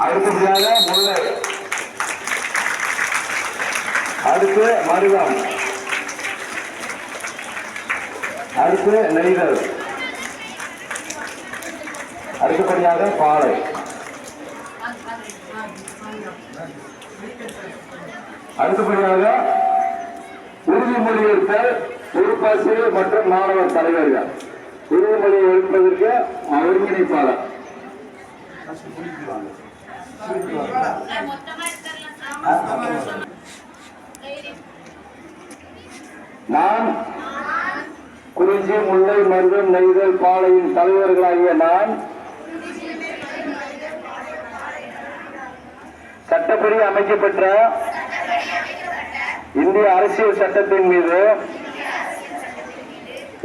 அடுத்தபடியாக முல்லை, அடுத்து மருதம், அடுத்து நெய்தல், அடுத்தபடியாக பாலை, அடுத்தபடியாக உறுதிமொழி எடுத்தல் பொறுப்பாசிரியர் மற்றும் மாணவர் தலைவர்கள். உறுதிமொழியை எடுப்பதற்கு ஒருங்கிணைப்பாளர். நான் குறிஞ்சி, முல்லை, மருதம், நெய்தல், பாலையின் தலைவர்களாகிய நான் சட்டப்படி அமைக்கப்பட்ட இந்திய அரசியல் சட்டத்தின் மீது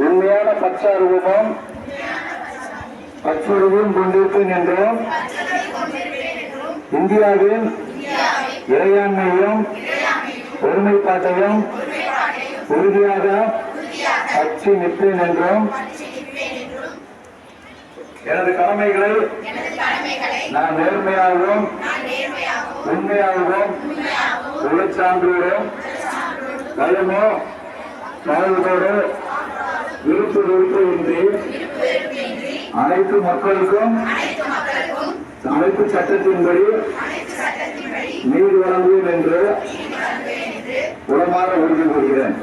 உண்மையான பற்றார்வமும் பற்றுறுதியும் கொண்டிருப்பேன் என்றும் இந்தியாவின் இறையாண்மையும் ஒருமைப்பாட்டையும் உறுதியாக பற்றி நிற்பேன் என்றும் எனது கடமைகளை நான் நேர்மையாகவும் உண்மையாகவும் உழைச்சான்றோடும் பயமோ வாழ்வதோடு விருப்பு வெறுப்பின்றி அனைத்து மக்களுக்கும் அமைப்பு சட்டத்தின்படி நீதி வழங்குவேன் என்று உளமாற உறுதி கூறுகிறேன்.